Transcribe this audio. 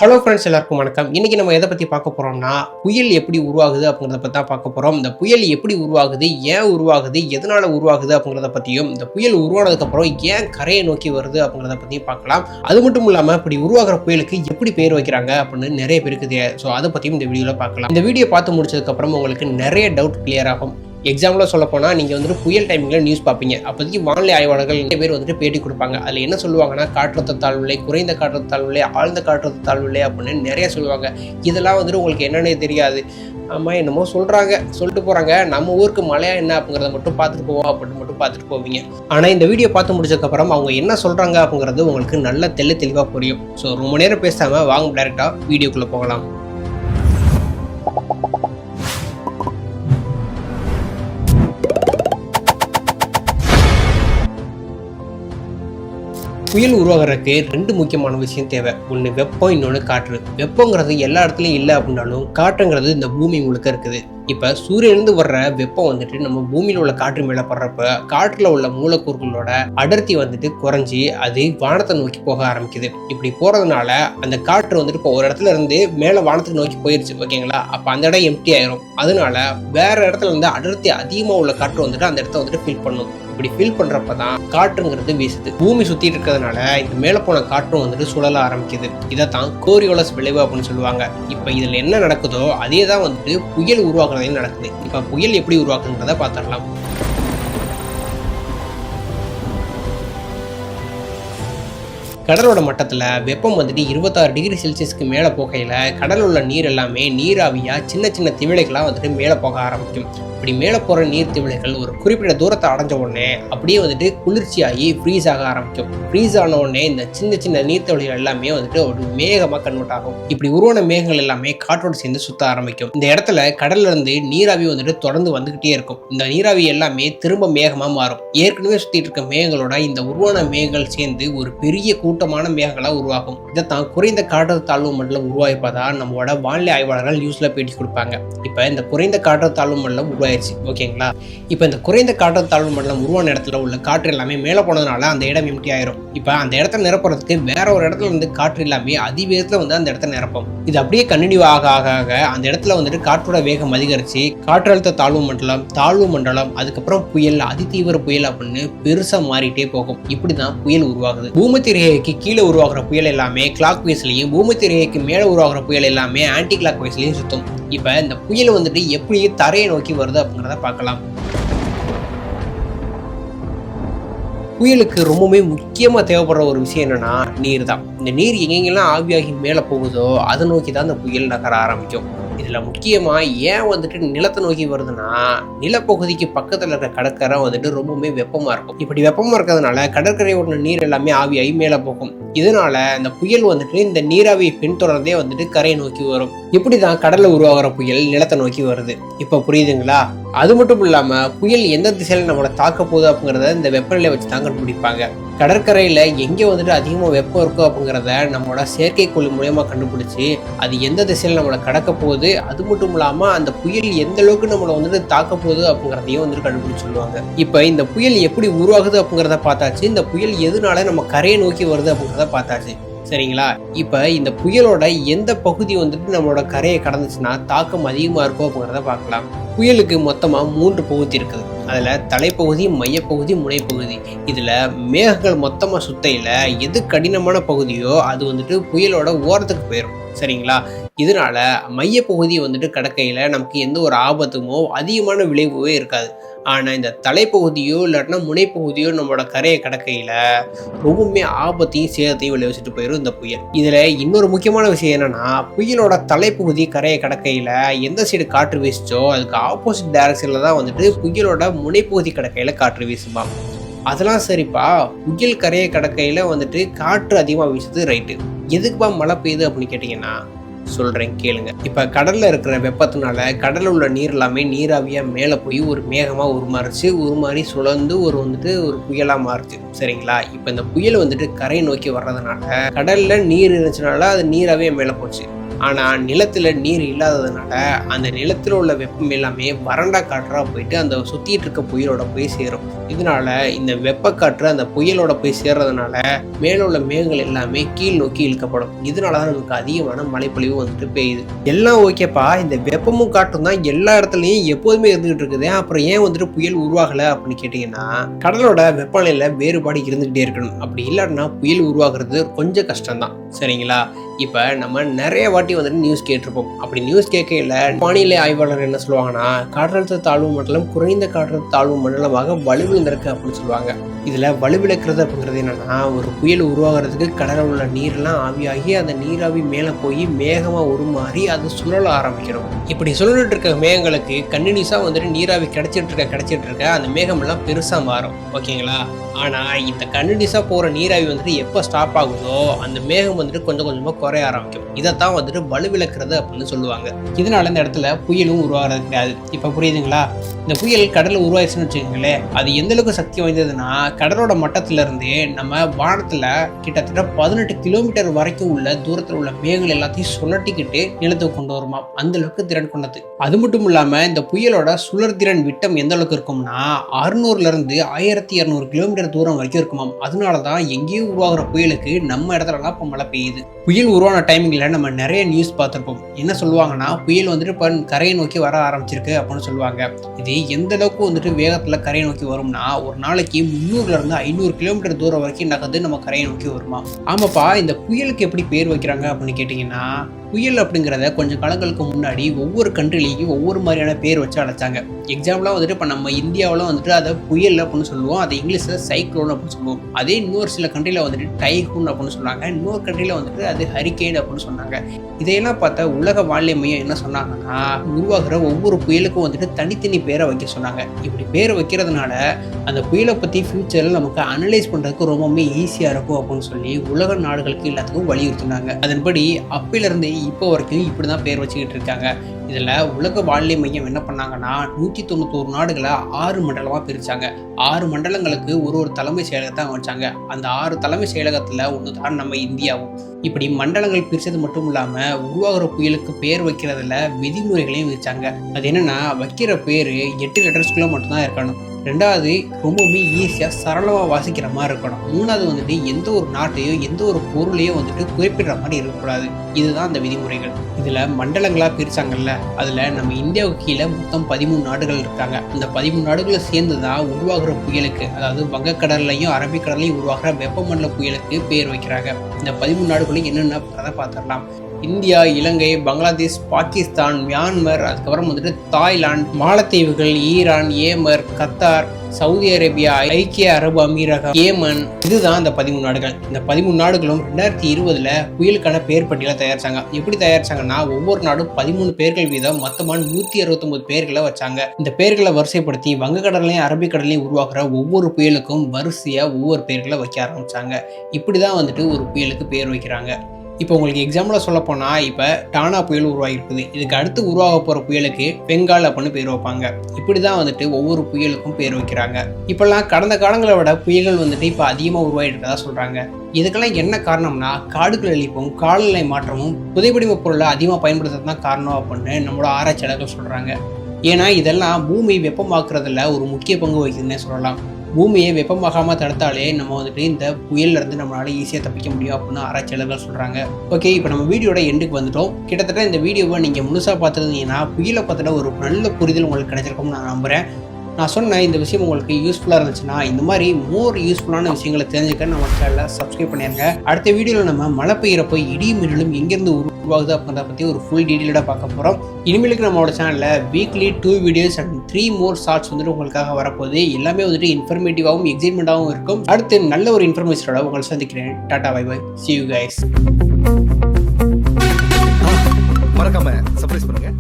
Hello friends, எல்லாருக்கும் வணக்கம். இன்னைக்கு நம்ம எதை பற்றி பார்க்க போகிறோம்னா, புயல் எப்படி உருவாகுது அப்படிங்கிறத பற்றி தான் பார்க்க போகிறோம். இந்த புயல் எப்படி உருவாகுது, ஏன் உருவாகுது, எதனால் உருவாகுது அப்படிங்கிறத பற்றியும், இந்த புயல் உருவானதுக்கப்புறம் ஏன் கரையை நோக்கி வருது அப்படிங்கிறத பற்றியும் பார்க்கலாம். அது மட்டும் இல்லாமல் இப்படி உருவாகிற புயலுக்கு எப்படி பேர் வைக்கிறாங்க அப்படின்னு நிறைய பேருக்கு தெரியாது. ஸோ அதை பற்றியும் இந்த வீடியோவில் பார்க்கலாம். இந்த வீடியோ பார்த்து முடிச்சதுக்கப்புறம் உங்களுக்கு நிறைய டவுட் கிளியர் ஆகும். எக்ஸாம்பிளாக சொல்ல போனால் நீங்கள் வந்துட்டு புயல் டைமிங்கில் நியூஸ் பார்ப்பீங்க. அப்போதைக்கு வானிலை ஆய்வாளர்கள் நிறைய பேர் வந்துட்டு பேட்டி கொடுப்பாங்க. அதில் என்ன சொல்லுவாங்கன்னா, காற்றழுத்த தாழ்வுநிலை, குறைந்த காற்றழுத்த தாழ்வுநிலை, ஆழ்ந்த காற்றழுத்த தாழ்வுநிலை அப்படின்னு நிறைய சொல்லுவாங்க. இதெல்லாம் வந்துட்டு உங்களுக்கு என்னன்னே தெரியாது. ஆமாம், என்னமோ சொல்கிறாங்க, சொல்லிட்டு போகிறாங்க, நம்ம ஊருக்கு மழையா என்ன அப்படிங்கிறத மட்டும் பார்த்துட்டு போவோம் அப்படின்னு மட்டும் பார்த்துட்டு போவீங்க. ஆனால் இந்த வீடியோ பார்த்து முடிச்சதுக்கப்புறம் அவங்க என்ன சொல்கிறாங்க அப்படிங்கிறது உங்களுக்கு நல்ல தெளிவாக புரியும். ஸோ ரொம்ப நேரம் பேசாமல் வாங்க டேரெக்டாக வீடியோக்குள்ளே போகலாம். புயல் உருவாகிறதுக்கு ரெண்டு முக்கியமான விஷயம் தேவை. ஒன்று வெப்பம், இன்னொன்று காற்று. வெப்பங்கிறது எல்லா இடத்துலையும் இல்லை அப்படின்னாலும் காற்றுங்கிறது இந்த பூமி முழுக்க இருக்குது. இப்போ சூரியனிலிருந்து வர்ற வெப்பம் வந்துட்டு நம்ம பூமியில் உள்ள காற்று மேலே படுறப்ப காற்றில் உள்ள மூலக்கூறுகளோட அடர்த்தி வந்துட்டு குறைஞ்சி அது வானத்தை நோக்கி போக ஆரம்பிக்குது. இப்படி போகிறதுனால அந்த காற்று வந்துட்டு இப்போ ஒரு இடத்துல இருந்து மேலே வானத்துக்கு நோக்கி போயிடுச்சு, ஓகேங்களா? அப்போ அந்த இடம் எம்டி ஆயிரும். அதனால வேற இடத்துல இருந்து அடர்த்தி அதிகமாக உள்ள காற்று வந்துட்டு அந்த இடத்த வந்துட்டு ஃபில் பண்ணும். இப்படி ஃபில் பண்றப்ப தான் காற்றுங்கிறது வீசுது. பூமி சுத்திட்டு இருக்கிறதுனால இந்த மேல போன காற்றும் வந்துட்டு சுழல ஆரம்பிக்குது. இதைத்தான் கோரியோலஸ் விளைவு அப்படின்னு சொல்லுவாங்க. இப்ப இதுல என்ன நடக்குதோ அதே தான் வந்துட்டு புயல் உருவாக்குறதையும் நடக்குது. இப்ப புயல் எப்படி உருவாக்குங்கிறத பார்த்துடலாம். கடலோட மட்டத்தில் வெப்பம் வந்துட்டு 26 டிகிரி செல்சியஸ்க்கு மேலே போகையில் கடலில் உள்ள நீர் எல்லாமே நீராவியாக சின்ன சின்ன திவலைகளாக வந்துட்டு மேலே போக ஆரம்பிக்கும். இப்படி மேலே போகிற நீர் திவலைகள் ஒரு குறிப்பிட்ட தூரத்தை அடைஞ்ச உடனே அப்படியே வந்துட்டு குளிர்ச்சியாகி ஃப்ரீஸ் ஆக ஆரம்பிக்கும். ஃப்ரீஸ் ஆன உடனே இந்த சின்ன சின்ன நீர்த்திவலைகள் எல்லாமே வந்துட்டு ஒரு மேகமாக கன்வெர்ட் ஆகும். இப்படி உருவான மேகங்கள் எல்லாமே காற்றோடு சேர்ந்து சுத்த ஆரம்பிக்கும். இந்த இடத்துல கடல்ல இருந்து நீராவி வந்துட்டு தொடர்ந்து வந்துகிட்டே இருக்கும். இந்த நீராவி எல்லாமே திரும்ப மேகமாக மாறும். ஏற்கனவே சுத்திட்டு இருக்க மேகங்களோட இந்த உருவான மேகங்கள் சேர்ந்து ஒரு பெரிய கூட்டமான மேகங்களா உருவாகும். இதைத்தான் குறைந்த காற்றழுத்த தாழ்வு மண்டலம் உருவாயிருப்பதா நம்மளோட வானிலை ஆய்வாளர்கள் நியூஸ்ல பேட்டி கொடுப்பாங்க. இப்ப இந்த குறைந்த காற்றழுத்த தாழ்வு மண்டலம் உருவாயிருச்சு, ஓகேங்களா? இப்ப இந்த குறைந்த காற்றழுத்த தாழ்வு மண்டலம் உருவான இடத்துல உள்ள காற்று எல்லாமே மேல போனதுனால அந்த இடம் எம்டி ஆயிரும். இப்ப அந்த இடத்த நிரப்புறதுக்கு வேற ஒரு இடத்துல வந்து காற்று எல்லாமே அதிவேகத்துல வந்து அந்த இடத்த நிரப்பும். இது அப்படியே கண்டினியூ ஆக ஆக அந்த இடத்துல வந்துட்டு காற்றோட வேகம் அதிகரிச்சு காற்றழுத்த தாழ்வு மண்டலம் அதுக்கப்புறம் புயல், அதிதீவிர புயல் அப்படின்னு பெருசா மாறிட்டே போகும். இப்படிதான் புயல் உருவாகுது. பூமத்திய ரேகைக்கு கீழே உருவாகிற புயல் எல்லாமே கிளாக் வைஸ்லயும், பூமத்திய ரேகைக்கு மேல உருவாகிற புயல் எல்லாமே ஆன்டி கிளாக் வைஸ்லயும் சுத்தும். இப்ப இந்த புயல் வந்துட்டு எப்படி தரையை நோக்கி வருது அப்படிங்கிறத பார்க்கலாம். புயலுக்கு ரொம்பவே முக்கியமாக தேவைப்படுற ஒரு விஷயம் என்னன்னா நீர் தான். இந்த நீர் எங்கெங்கெல்லாம் ஆவியாகி மேலே போகுதோ அதை நோக்கி தான் இந்த புயல் நகர ஆரம்பிக்கும். இதில் முக்கியமாக ஏன் வந்துட்டு நிலத்தை நோக்கி வருதுன்னா, நிலப்பகுதிக்கு பக்கத்தில் இருக்கிற கடற்கரை வந்துட்டு ரொம்பவுமே வெப்பமாக இருக்கும். இப்படி வெப்பமாக இருக்கிறதுனால கடற்கரையோட நீர் எல்லாமே ஆவியாகி மேலே போகும். இதனால இந்த புயல் வந்துட்டு இந்த நீராவியை பின்தொடர்ந்தே வந்துட்டு கரையை நோக்கி வரும். இப்படிதான் கடல்ல உருவாகிற புயல் நிலத்தை நோக்கி வருது. இப்ப புரியுதுங்களா? அது மட்டும் இல்லாம புயல் எந்த திசையில நம்மளை தாக்க போகுது அப்படிங்கிறத இந்த வெப்பநிலை வச்சு தான் கண்டுபிடிப்பாங்க. கடற்கரையில எங்க வந்துட்டு அதிகமா வெப்பம் இருக்கும் அப்படிங்கிறத நம்மளோட செயற்கைக்கோள் மூலமா கண்டுபிடிச்சு அது எந்த திசையில நம்மளை கடக்க போகுது, அது மட்டும் இல்லாம அந்த புயல் எந்த அளவுக்கு நம்மளை வந்துட்டு தாக்க போகுது அப்படிங்கிறதையும் வந்துட்டு கண்டுபிடிச்சு சொல்லுவாங்க. இப்ப இந்த புயல் எப்படி உருவாகுது அப்படிங்கிறத பார்த்தாச்சு. இந்த புயல் எதனால நம்ம கரையை நோக்கி வருது அப்படிங்கிறத பார்த்தாச்சு, சரிங்களா? இப்ப இந்த புயலோட எந்த பகுதி வந்துட்டு நம்மளோட கரையை கடந்துச்சுன்னா தாக்கம் அதிகமா இருக்கும் அப்படிங்கிறத பார்க்கலாம். புயலுக்கு மொத்தமா 3 பகுதி இருக்குது. அதுல தலைப்பகுதி, மையப்பகுதி, முனைப்பகுதி. இதுல மேகங்கள் மொத்தமா சுத்தையில எது கடினமான பகுதியோ அது வந்துட்டு புயலோட ஓரத்துக்கு போயிடும், சரிங்களா? இதனால மையப்பகுதி வந்துட்டு கடக்கையில நமக்கு எந்த ஒரு ஆபத்துமோ அதிகமான விளைவுமே இருக்காது. ஆனால் இந்த தலைப்பகுதியோ இல்லாட்டினா முனைப்பகுதியோ நம்மளோட கரையை கடக்கையில் ரொம்பவுமே ஆபத்தையும் சேதத்தையும் விளைவிச்சுட்டு போயிடும் இந்த புயல். இதில் இன்னொரு முக்கியமான விஷயம் என்னன்னா, புயலோட தலைப்பகுதி கரையை கடக்கையில் எந்த சைடு காற்று வீசுச்சோ அதுக்கு ஆப்போசிட் டைரக்ஷனில் தான் வந்துட்டு புயலோட முனைப்பகுதி கடக்கையில் காற்று வீசுமா. அதெல்லாம் சரிப்பா, புயல் கரையை கடக்கையில் வந்துட்டு காற்று அதிகமாக வீசுது, ரைட்டு. எதுக்குப்பா மழை பெய்யுது அப்படின்னு கேட்டிங்கன்னா சொல்கிறேன் கேளுங்க. இப்போ கடலில் இருக்கிற வெப்பத்தினால கடலில் உள்ள நீர் எல்லாமே நீராவியாக மேலே போய் ஒரு மேகமாக உருமாறி சுழந்து வந்துட்டு ஒரு புயலாக மாறுச்சு, சரிங்களா? இப்போ இந்த புயல் வந்துட்டு கரை நோக்கி வர்றதுனால கடலில் நீர் இருந்துச்சுனால அது நீராவியாக மேலே போச்சு. ஆனால் நிலத்தில் நீர் இல்லாததுனால அந்த நிலத்தில் உள்ள வெப்பம் எல்லாமே வறண்ட காற்றாக போயிட்டு அந்த சுற்றிட்டு இருக்க புயலோட போய் சேரும். இதனால இந்த வெப்பக்காற்று அந்த புயலோட போய் சேர்றதுனால மேலே உள்ள மேகங்கள் எல்லாமே கீழ் நோக்கி இழுக்கப்படும். இதனால தான் நமக்கு அதிகமான மழைப்பொழிவு வந்துட்டு பெய்யுது. எல்லாம் ஓகேப்பா, இந்த வெப்பமும் காற்றும் தான் எல்லா இடத்துலையும் எப்போதுமே இருந்துகிட்டு இருக்குது, அப்புறம் ஏன் வந்துட்டு புயல் உருவாகலை அப்படின்னு கேட்டிங்கன்னா, கடலோட வெப்பநிலையில் வேறுபாடு இருந்துகிட்டே இருக்கணும். அப்படி இல்லைன்னா புயல் உருவாகிறது கொஞ்சம் கஷ்டம்தான். சரிங்களா? இப்போ நம்ம நிறைய வாட்டி வந்துட்டு நியூஸ் கேட்டிருப்போம். அப்படி நியூஸ் கேட்கல வானிலை ஆய்வாளர் என்ன சொல்லுவாங்கன்னா, காற்றழுத்த தாழ்வு மண்டலம் குறைந்த காற்றழுத்த தாழ்வு மண்டலமாக வலுவிழந்திருக்கு அப்படின்னு சொல்லுவாங்க. இதில் வலுவிழக்கிறது அப்படிங்கிறது என்னன்னா, ஒரு புயல் உருவாகிறதுக்கு கடலில் உள்ள நீர்லாம் ஆவியாகி அந்த நீராவி மேலே போய் மேகமாக உருமாறி அது சுழல ஆரம்பிக்கணும். இப்படி சுழலிட்டு இருக்க மேகங்களுக்கு கண்டினியூஸாக வந்துட்டு நீராவி கிடைச்சிட்டு இருக்க அந்த மேகமெல்லாம் பெருசாக மாறும். ஓகேங்களா? ஆனால் இந்த கண்டினியூஸாக போகிற நீராவி வந்துட்டு எப்போ ஸ்டாப் ஆகுதோ அந்த மேகம் வந்துட்டு கொஞ்சம் கொஞ்சமாக குறைய ஆரம்பிக்கும். இதைத்தான் வந்துட்டு வலுவிழக்கிறது அப்படின்னு சொல்லுவாங்க. இதனால இந்த இடத்துல புயலும் உருவாகிறது கிடையாது. இப்போ புரியுதுங்களா? இந்த புயல் கடலில் உருவாயிடுச்சுன்னு வச்சுக்கோங்களேன், அது எந்த அளவுக்கு சக்தி வாய்ந்ததுன்னா, கடலோட மட்டத்திலிருந்து நம்ம வானத்தில் கிட்டத்தட்ட 18 கிலோமீட்டர் வரைக்கும் உள்ள தூரத்தில் உள்ள மேகங்கள் எல்லாத்தையும் சுழட்டிக்கிட்டு நிலத்துக்கு கொண்டு வருமா. அந்த அளவுக்கு திறன் கொண்டது. அது மட்டும் இல்லாமல் இந்த புயலோட சுழற்திறன் விட்டம் எந்த அளவுக்கு இருக்கும்னா 600லேருந்து 1200 கிலோமீட்டர் தூரம் வரைக்கும் இருக்குமாம். அதனால தான் எங்கேயும் உருவாகிற புயலுக்கு நம்ம இடத்துலலாம் இப்போ மழை பெய்யுது. புயல் உருவான டைமிங்கில் நம்ம நிறைய நியூஸ் பார்த்துருப்போம். என்ன சொல்லுவாங்கன்னா, புயல் வந்துட்டு இப்போ கரையை நோக்கி வர ஆரம்பிச்சிருக்கு அப்படின்னு சொல்லுவாங்க. இது எந்த அளவுக்கு வந்துட்டு வேகத்தில் கரையை நோக்கி வரும்னா, ஒரு நாளைக்கு 300லேருந்து 500 கிலோமீட்டர் தூரம் வரைக்கும் நகர்ந்து நம்ம கரையை நோக்கி வருமா. ஆமாப்பா, இந்த புயலுக்கு எப்படி பேர் வைக்கிறாங்க அப்படின்னு கேட்டிங்கன்னா, புயல் அப்படிங்கிறத கொஞ்சம் காலங்களுக்கு முன்னாடி ஒவ்வொரு கண்ட்ரிலையும் ஒவ்வொரு மாதிரியான பேர் வச்சு அழைச்சாங்க. எக்ஸாம்பிளாக வந்துட்டு இப்போ நம்ம இந்தியாவில் வந்துட்டு அதை புயல் அப்படின்னு சொல்லுவோம், அதை இங்கிலீஷில் சைக்ளோன் அப்படின்னு சொல்லுவோம். அதே இன்னொரு சில கண்ட்ரியில் வந்துட்டு டைஃபூன் அப்படின்னு சொன்னாங்க, இன்னொரு கண்ட்ரியில் வந்துட்டு அது ஹரிக்கேன் அப்படின்னு சொன்னாங்க. இதையெல்லாம் பார்த்தா உலக வானிலை மையம் என்ன சொன்னாங்கன்னா, உருவாகிற ஒவ்வொரு புயலுக்கும் வந்துட்டு தனித்தனி பேரை வைக்க சொன்னாங்க. இப்படி பேரை வைக்கிறதுனால அந்த புயலை பற்றி ஃபியூச்சரில் நமக்கு அனலைஸ் பண்ணுறதுக்கு ரொம்பவுமே ஈஸியாக இருக்கும் அப்படின்னு சொல்லி உலக நாடுகளுக்கு எல்லாத்துக்கும் வலியுறுத்தினாங்க. அதன்படி அப்பிலிருந்து இப்போ வரைக்கும் இப்படி தான் பேர் வச்சுக்கிட்டு இருக்காங்க. இதில் உலக வானிலை மையம் என்ன பண்ணாங்கன்னா, 191 நாடுகளை 6 மண்டலமாக பிரித்தாங்க. 6 மண்டலங்களுக்கு ஒரு தலைமை செயலகத்தை வச்சாங்க. அந்த 6 தலைமை செயலகத்தில் ஒன்று தான் நம்ம இந்தியாவும். இப்படி மண்டலங்கள் பிரித்தது மட்டும் இல்லாமல் உருவாகிற புயலுக்கு பேர் வைக்கிறதுல விதிமுறைகளையும் வச்சாங்க. அது என்னென்னா, வைக்கிற பேர் 8 லெட்டர்ஸ்குள்ளே மட்டும்தான் இருக்கணும். 2வது ரொம்பவுமே ஈஸியாக சரளமாக வாசிக்கிற மாதிரி இருக்கணும். 3வது வந்துட்டு எந்த ஒரு நாட்டையோ எந்த ஒரு பொருளையோ வந்துட்டு குறிப்பிடுற மாதிரி இருக்கக்கூடாது. இதுதான் அந்த விதிமுறைகள். இதில் மண்டலங்களாக பிரித்தாங்கல்ல, அதில் நம்ம இந்தியாவுக்கு கீழே மொத்தம் 13 நாடுகள் இருக்காங்க. இந்த 13 நாடுகளை சேர்ந்து தான் உருவாகிற புயலுக்கு, அதாவது வங்கக்கடல்லையும் அரபிக்கடல்லையும் உருவாகிற வெப்பமண்டல புயலுக்கு பேர் வைக்கிறாங்க. இந்த 13 நாடுகளையும் என்னென்ன கதை பார்த்துடலாம். இந்தியா, இலங்கை, பங்களாதேஷ், பாகிஸ்தான், மியான்மர், அதுக்கப்புறம் வந்துட்டு தாய்லாந்து, மாலத்தீவுகள், ஈரான், ஏமர், கத்தார், சவுதி அரேபியா, ஐக்கிய அரபு அமீரகம், ஏமன், இதுதான் இந்த 13 நாடுகள். இந்த 13 நாடுகளும் 2020 புயலுக்கான பேர் பட்டியலை தயாரிச்சாங்க. எப்படி தயாரிச்சாங்கன்னா, ஒவ்வொரு நாடும் 13 பேர்கள் வீதம் மொத்தமாக 169 பேர்களை வச்சாங்க. இந்த பேர்களை வரிசைப்படுத்தி வங்கக்கடலையும் அரபிக்கடலையும் உருவாக்குற ஒவ்வொரு புயலுக்கும் வரிசையாக ஒவ்வொரு பேர்களை வைக்க ஆரம்பிச்சாங்க. இப்படிதான் வந்துட்டு ஒரு புயலுக்கு பேர் வைக்கிறாங்க. இப்போ உங்களுக்கு எக்ஸாம்பிளாக சொல்ல போனால், இப்போ டானா புயல் உருவாகிருக்குது. இதுக்கு அடுத்து உருவாக போகிற புயலுக்கு பெங்கால் அப்படின்னு பேர் வைப்பாங்க. இப்படி தான் வந்துட்டு ஒவ்வொரு புயலுக்கும் பேர் வைக்கிறாங்க. இப்போல்லாம் கடந்த காலங்களை விட புயல்கள் வந்துட்டு இப்போ அதிகமாக உருவாகிட்டு இருக்கதா சொல்கிறாங்க. இதுக்கெல்லாம் என்ன காரணம்னா, காடுகள் அழிப்பும் காலநிலை மாற்றமும் புதைபடிம பொருளை அதிகமாக பயன்படுத்துறது தான் காரணம் அப்படின்னு நம்மளோட ஆராய்ச்சியாளர்கள் சொல்கிறாங்க. ஏன்னா இதெல்லாம் பூமி வெப்பமாக்குறதுல ஒரு முக்கிய பங்கு வகிக்குதுன்னே சொல்லலாம். பூமியை வெப்பமாகாமல் தடுத்தாலே நம்ம வந்துட்டு இந்த புயல்லேருந்து நம்மளால ஈஸியாக தப்பிக்க முடியும் அப்படின்னு ஆராய்ச்சியாளர்கள் சொல்கிறாங்க. ஓகே, இப்போ நம்ம வீடியோட எண்டுக்கு வந்துட்டோம். கிட்டத்தட்ட இந்த வீடியோவை நீங்கள் முழுசாக பார்த்துருந்தீங்கன்னா புயலை பற்றின ஒரு நல்ல புரிதல் உங்களுக்கு கிடைச்சிருக்கும்னு நான் நம்புகிறேன். நான் சொன்ன இந்த விஷயம் உங்களுக்கு யூஸ்ஃபுல்லாக இருந்துச்சுன்னா, இந்த மாதிரி மோர் யூஸ்ஃபுல்லான விஷயங்களை தெரிஞ்சுக்க நம்ம சேனலை சப்ஸ்கிரைப் பண்ணிடுங்க. அடுத்த வீடியோவில் நம்ம மழை பெய்யறப்போ இடியும் மின்னலும் எங்கேருந்து உருவாகுது அப்படின்றத பற்றி ஒரு ஃபுல் டீட்டெயிலாக பார்க்க போகிறோம். இனிமேலுக்கு நம்மளோட சேனலில் weekly 2 videos and 3 more shorts வந்துட்டு உங்களுக்காக வரப்போகுது. எல்லாமே வந்துட்டு இன்ஃபர்மேட்டிவாகவும் எக்ஸைட்மெண்ட்டாகவும் இருக்கும். அடுத்து நல்ல ஒரு இன்ஃபர்மேஷனோட உங்களை சந்திக்கிறேன். டாடா, bye bye, see you guys. மறக்காம சர்ப்ரைஸ் பண்ணுங்க.